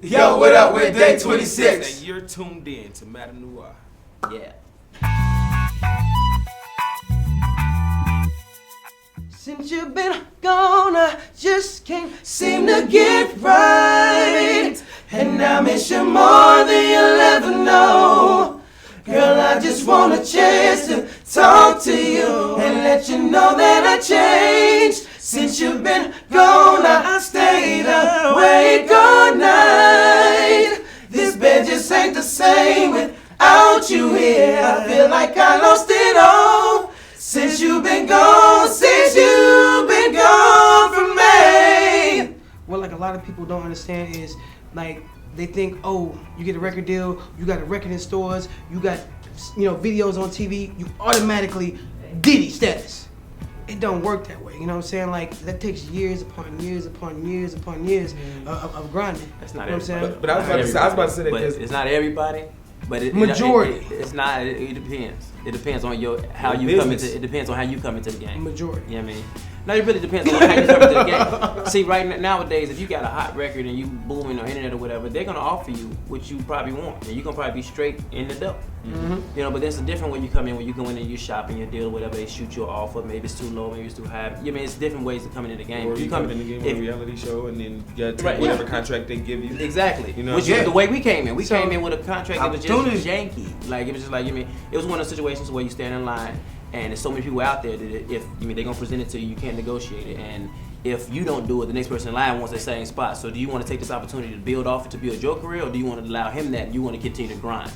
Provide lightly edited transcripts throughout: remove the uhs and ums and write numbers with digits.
Yo, what up with Day26? And you're tuned in to MadameNoire. Yeah. Since you've been gone, I just can't seem to get right. And I miss you more than you'll ever know. Girl, I just want a chance to talk to you and let you know that I changed. Since you've been gone, I stayed awake all night. This bed just ain't the same without you here. I feel like I lost it all. Since you've been gone, from me. What like a lot of people don't understand is like they think, oh, you get a record deal, you got a record in stores, you got videos on TV, you automatically Diddy status. It don't work that way, you know what I'm saying? Like that takes years upon years upon years upon years of grinding. That's not everybody. But I was about to say that because it's not everybody. But majority. It's not. It depends. It depends on how you come into. It depends on how you come into the game. Majority. You know what I mean? No, it really depends on how you come into the game. See, nowadays, if you got a hot record and you booming on internet or whatever, they're gonna offer you what you probably want, and you're gonna probably be straight in the dough. Mm-hmm. You know, but there's a different way you come in when you go in and you shopping your deal or whatever. They shoot you an offer. Maybe it's too low, maybe it's too high. You know, it's different ways to come into the game. Or you come in the game with a reality show and then you gotta take whatever contract they give you. Exactly. You know, the way we came in. We came in with a contract that was just janky. Like it was just like it was one of the situations where you stand in line and there's so many people out there that if they're gonna present it to you, you can't negotiate it. And if you don't do it, the next person in line wants the same spot. So do you want to take this opportunity to build off it to build your career, or do you want to allow him that and you want to continue to grind?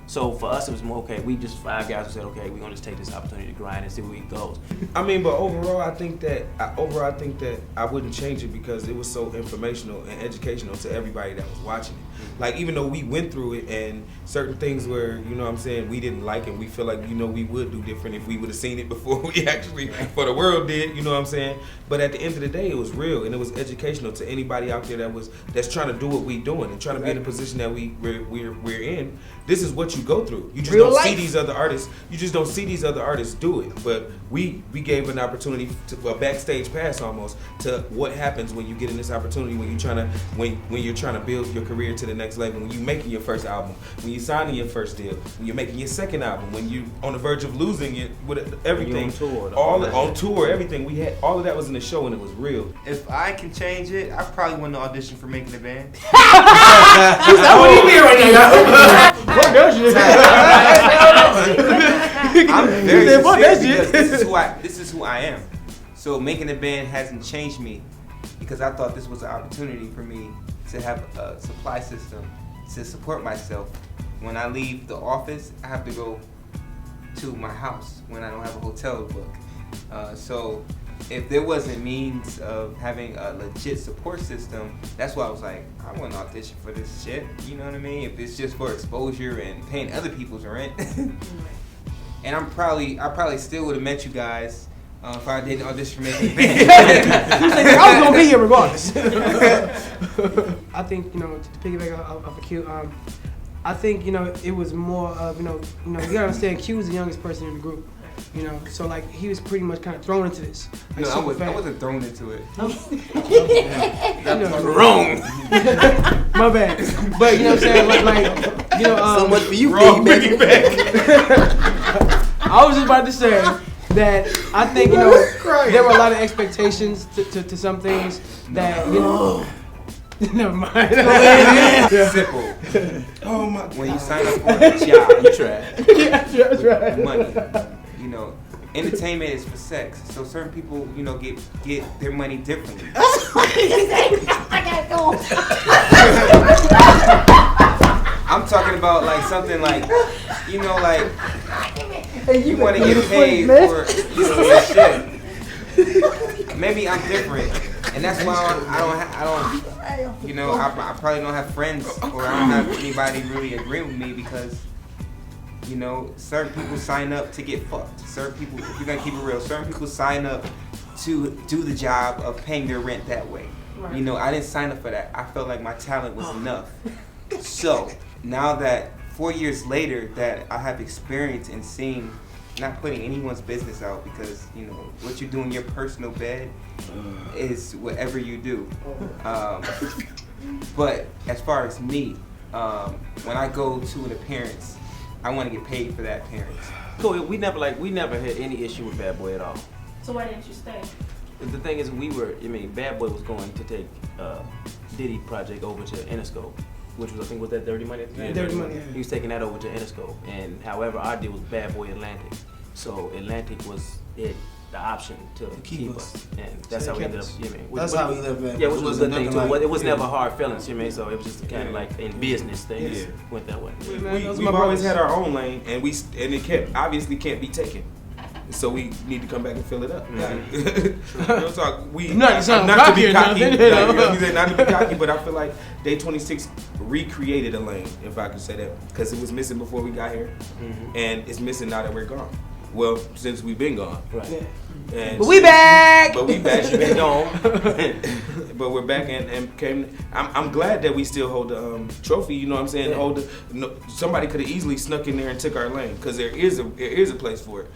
So for us, it was more okay. We just 5 guys who said, okay, we're gonna just take this opportunity to grind and see where it goes. I mean, but overall, I think that I wouldn't change it because it was so informational and educational to everybody that was watching it. Like even though we went through it and certain things where we didn't like and we feel like we would do different if we would have seen it before we actually for the world did. You know what I'm saying? But at the end of the day, it was real and it was educational to anybody out there that's trying to do what we doing and trying to be in the position that we're in. This is what you go through. You just don't see these other artists. You just don't see these other artists do it. But we gave an opportunity to a backstage pass almost to what happens when you get in this opportunity when you're trying to build your career to the next level. When you're making your first album, when you're signing your first deal, when you're making your second album, when you're on the verge of losing it with everything, on tour, everything we had, all of that was in the show and it was real. If I can change it, I probably want to audition for Making a Band. What do you mean right now? What does you? I'm very sincere because this is who I am. So Making a Band hasn't changed me because I thought this was an opportunity for me to have a supply system to support myself. When I leave the office, I have to go to my house when I don't have a hotel to book. So if there wasn't means of having a legit support system, that's why I was like, I want to audition for this shit. You know what I mean? If it's just for exposure and paying other people's rent. And I probably still would have met you guys if I didn't audition for Making a Band. I was gonna be here regardless. I think to piggyback off of Q, I think it was more of you gotta understand Q was the youngest person in the group. So like he was pretty much kind of thrown into this. Like, no, I wasn't thrown into it. Wrong. My bad. But you know what I'm saying? So much for you, big back. I was just about to say that I think there were a lot of expectations to some things that Never mind. Simple. Oh my God. When you sign up for a job, You tried. Yeah, that's right. money. Entertainment is for sex. So certain people, get their money differently. I'm talking about like something like, you want to get paid for your shit. Maybe I'm different, and that's why I probably don't have friends or I don't have anybody really agree with me because. Certain people sign up to get fucked. Certain people, if you're gonna keep it real, certain people sign up to do the job of paying their rent that way. Right. I didn't sign up for that. I felt like my talent was enough. So now that 4 years later that I have experience in seeing, not putting anyone's business out because what you do in your personal bed is whatever you do. But as far as me, when I go to an appearance, I want to get paid for that appearance. Cool. We never had any issue with Bad Boy at all. So why didn't you stay? The thing is, Bad Boy was going to take Diddy project over to Interscope, which was, I think, was that Dirty Money at the time? Dirty Money, yeah. He was taking that over to Interscope, and however, our deal was Bad Boy Atlantic. So Atlantic was the option to keep us, and that's how we ended up. That's how we lived. Yeah, which was a good thing too. It was never hard feelings, so it was just kind of like in business things went that way. We've always had our own lane, and it obviously can't be taken. So we need to come back and fill it up. Real talk. Not to be cocky, not to be cocky, but I feel like Day26 recreated a lane, if I could say that, because it was missing before we got here, and it's missing now that we're gone. Well, since we've been gone. Right. Yeah. But we back. But we back. She been gone. But we're back and came. I'm glad that we still hold the trophy. You know what I'm saying? Yeah. Somebody could have easily snuck in there and took our lane, because there is a place for it.